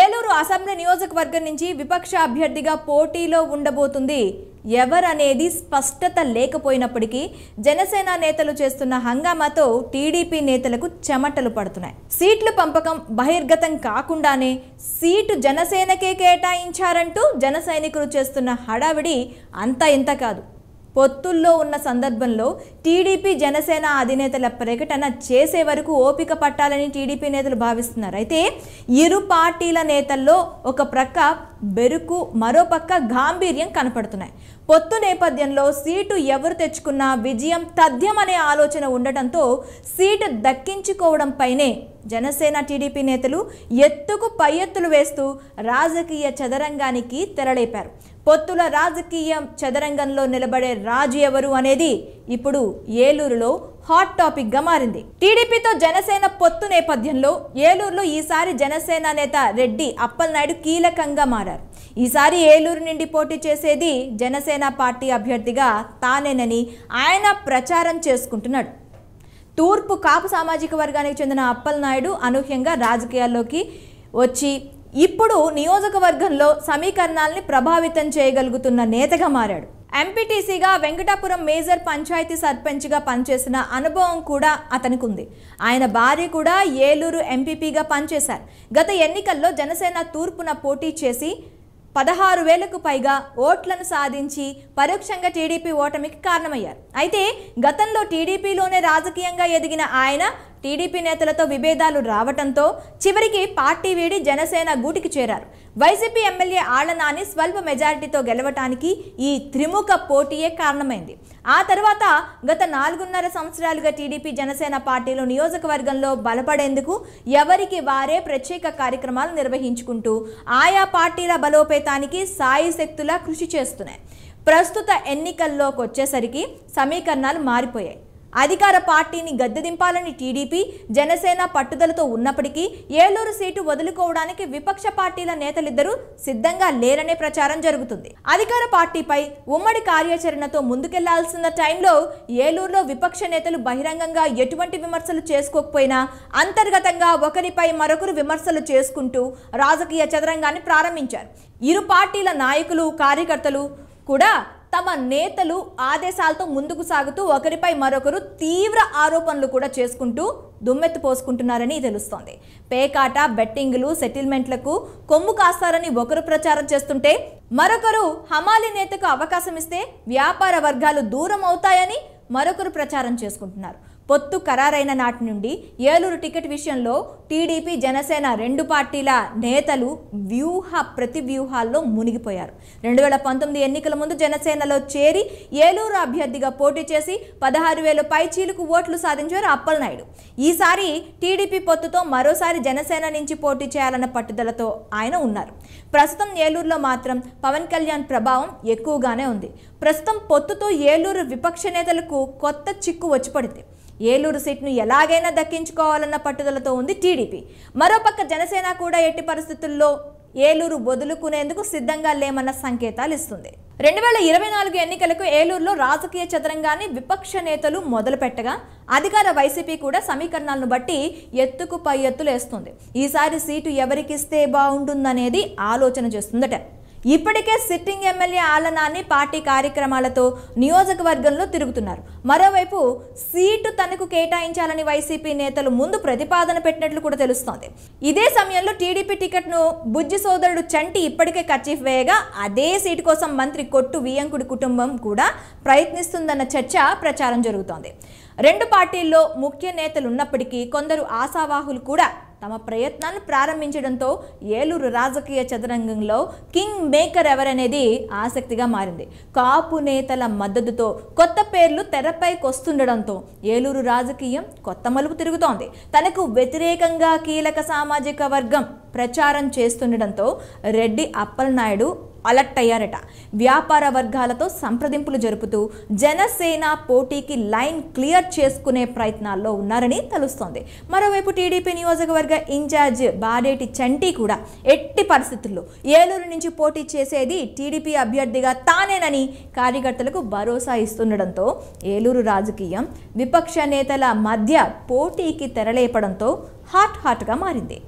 Eluru assembly నియోజకవర్గం నుంచి విపక్ష అభ్యర్థిగా పోటీలో ఉండబోతుంది ఎవరనేది స్పష్టత లేకపోయినప్పటికీ జనసేన నేతలు చేస్తున్న హంగామాతో టీడీపీ నేతలకు చెమటలు పడుతున్నాయి. సీట్ల పంపకం బహిర్గతం కాకుండానే సీటు జనసేనకే కేటాయించారంటూ జన సైనికులు చేస్తున్న హడావిడి అంతా ఇంత కాదు. పొత్తుల్లో ఉన్న సందర్భంలో టీడీపీ జనసేన అధినేతల ప్రకటన చేసే వరకు ఓపిక పట్టాలని టీడీపీ నేతలు భావిస్తున్నారు. అయితే ఇరు పార్టీల నేతల్లో ఒక ప్రక్క బెరుకు, మరో పక్క గాంభీర్యం కనపడుతున్నాయి. పొత్తు నేపథ్యంలో సీటు ఎవరు తెచ్చుకున్నా విజయం తథ్యమనే ఆలోచన ఉండటంతో సీటు దక్కించుకోవడంపైనే జనసేన టీడీపీ నేతలు ఎత్తుకు పై ఎత్తులు వేస్తూ రాజకీయ చదరంగానికి తెరలేపారు. పొత్తుల రాజకీయ చదరంగంలో నిలబడే రాజు ఎవరు అనేది ఇప్పుడు ఏలూరులో హాట్ టాపిక్ గా మారింది. టీడీపీతో జనసేన పొత్తు నేపథ్యంలో ఏలూరులో ఈసారి జనసేన నేత రెడ్డి అప్పలనాయుడు కీలకంగా మారారు. ఈసారి ఏలూరు నుండి పోటీ చేసేది జనసేన పార్టీ అభ్యర్థిగా తానేనని ఆయన ప్రచారం చేసుకుంటున్నాడు. తూర్పు కాపు సామాజిక వర్గానికి చెందిన అప్పలనాయుడు అనూహ్యంగా రాజకీయాల్లోకి వచ్చి ఇప్పుడు నియోజకవర్గంలో సమీకరణాలని ప్రభావితం చేయగలుగుతున్న నేతగా మారాడు. ఎంపీటీసీగా వెంకటాపురం మేజర్ పంచాయతీ సర్పంచ్గా పనిచేసిన అనుభవం కూడా అతనికి ఉంది. ఆయన భార్య కూడా ఏలూరు ఎంపీపీగా పనిచేశారు. గత ఎన్నికల్లో జనసేన తూర్పున పోటీ చేసి 16,000కు పైగా ఓట్లను సాధించి పరోక్షంగా టీడీపీ ఓటమికి కారణమయ్యారు. అయితే గతంలో టీడీపీలోనే రాజకీయంగా ఎదిగిన ఆయన టీడీపీ నేతలతో విభేదాలు రావటంతో చివరికి పార్టీ వీడి జనసేన గూటికి చేరారు. వైసీపీ ఎమ్మెల్యే ఆళ్లనాని స్వల్ప మెజారిటీతో గెలవటానికి ఈ త్రిముఖ పోటీయే కారణమైంది. ఆ తర్వాత గత 4.5 సంవత్సరాలుగా టీడీపీ జనసేన పార్టీలు నియోజకవర్గంలో బలపడేందుకు ఎవరికి వారే ప్రత్యేక కార్యక్రమాలు నిర్వహించుకుంటూ ఆయా పార్టీల బలోపేతానికి సాయశక్తులా కృషి చేస్తున్నాయి. ప్రస్తుత ఎన్నికల్లోకి వచ్చేసరికి సమీకరణాలు మారిపోయాయి. అధికార పార్టీని గద్దెదింపాలని టీడీపీ జనసేన పట్టుదలతో ఉన్నప్పటికీ ఏలూరు సీటు వదులుకోవడానికి విపక్ష పార్టీల నేతలిద్దరూ సిద్ధంగా లేరనే ప్రచారం జరుగుతుంది. అధికార పార్టీపై ఉమ్మడి కార్యాచరణతో ముందుకెళ్లాల్సిన టైంలో ఏలూరులో విపక్ష నేతలు బహిరంగంగా ఎటువంటి విమర్శలు చేసుకోకపోయినా అంతర్గతంగా ఒకరిపై మరొకరు విమర్శలు చేసుకుంటూ రాజకీయ చదరంగాన్ని ప్రారంభించారు. ఇరు పార్టీల నాయకులు, కార్యకర్తలు కూడా తమ నేతలు ఆదేశాలతో ముందుకు సాగుతూ ఒకరిపై మరొకరు తీవ్ర ఆరోపణలు కూడా చేసుకుంటూ దుమ్మెత్తి పోసుకుంటున్నారని తెలుస్తోంది. పేకాట, బెట్టింగులు, సెటిల్మెంట్లకు కొమ్ము కాస్తారని ఒకరు ప్రచారం చేస్తుంటే మరొకరు హమాలి నేతకు అవకాశం ఇస్తే వ్యాపార వర్గాలు దూరం అవుతాయని మరొకరు ప్రచారం చేసుకుంటున్నారు. పొత్తు ఖరారైన నాటి నుండి ఏలూరు టికెట్ విషయంలో టీడీపీ జనసేన రెండు పార్టీల నేతలు ప్రతి వ్యూహాల్లో మునిగిపోయారు. 2019 ఎన్నికల ముందు జనసేనలో చేరి ఏలూరు అభ్యర్థిగా పోటీ చేసి 16,000 పైచీలకు ఓట్లు సాధించారు అప్పలనాయుడు. ఈసారి టీడీపీ పొత్తుతో మరోసారి జనసేన నుంచి పోటీ చేయాలన్న పట్టుదలతో ఆయన ఉన్నారు. ప్రస్తుతం ఏలూరులో మాత్రం పవన్ కళ్యాణ్ ప్రభావం ఎక్కువగానే ఉంది. ప్రస్తుతం పొత్తుతో ఏలూరు విపక్ష నేతలకు కొత్త చిక్కు వచ్చి పడింది. ఏలూరు సీట్ను ఎలాగైనా దక్కించుకోవాలన్న పట్టుదలతో ఉంది టీడీపీ. మరోపక్క జనసేన కూడా ఎట్టి పరిస్థితుల్లో ఏలూరు వదులుకునేందుకు సిద్ధంగా లేమన్న సంకేతాలు ఇస్తుంది. 2024 ఎన్నికలకు ఏలూరులో రాజకీయ చదరంగాన్ని విపక్ష నేతలు మొదలుపెట్టగా అధికార వైసీపీ కూడా సమీకరణాలను బట్టి ఎత్తుకు పై ఎత్తులేస్తుంది. ఈసారి సీటు ఎవరికిస్తే బాగుంటుందనేది ఆలోచన చేస్తుందట. ఇప్పటికే సిట్టింగ్ ఎమ్మెల్యే ఆళ్లనాని పార్టీ కార్యక్రమాలతో నియోజకవర్గంలో తిరుగుతున్నారు. మరోవైపు సీటు తనకు కేటాయించాలని వైసీపీ నేతలు ముందు ప్రతిపాదన పెట్టినట్లు కూడా తెలుస్తోంది. ఇదే సమయంలో టీడీపీ టికెట్ను బుజ్జి సోదరుడు చంటి ఇప్పటికే కర్చీఫ్ వేయగా అదే సీటు కోసం మంత్రి కొట్టు వియ్యంకుడి కుటుంబం కూడా ప్రయత్నిస్తుందన్న చర్చ ప్రచారం జరుగుతోంది. రెండు పార్టీల్లో ముఖ్య నేతలు ఉన్నప్పటికీ కొందరు ఆశావాహులు కూడా తమ ప్రయత్నాలను ప్రారంభించడంతో ఏలూరు రాజకీయ చదరంగంలో కింగ్ మేకర్ ఎవరనేది ఆసక్తిగా మారింది. కాపు నేతల మద్దతుతో కొత్త పేర్లు తెరపైకొస్తుండడంతో ఏలూరు రాజకీయం కొత్త మలుపు తిరుగుతోంది. తనకు వ్యతిరేకంగా కీలక సామాజిక వర్గం ప్రచారం చేస్తుండడంతో రెడ్డి అప్పలనాయుడు అలర్ట్ అయ్యారట. వ్యాపార వర్గాలతో సంప్రదింపులు జరుపుతూ జనసేన పోటీకి లైన్ క్లియర్ చేసుకునే ప్రయత్నాల్లో ఉన్నారని తెలుస్తోంది. మరోవైపు టీడీపీ నియోజకవర్గ ఇన్ఛార్జ్ బాడేటి చంటి కూడా ఎట్టి పరిస్థితుల్లో ఏలూరు నుంచి పోటీ చేసేది టీడీపీ అభ్యర్థిగా తానేనని కార్యకర్తలకు భరోసా ఇస్తుండడంతో ఏలూరు రాజకీయం విపక్ష నేతల మధ్య పోటీకి తెరలేపడంతో హాట్గా మారింది.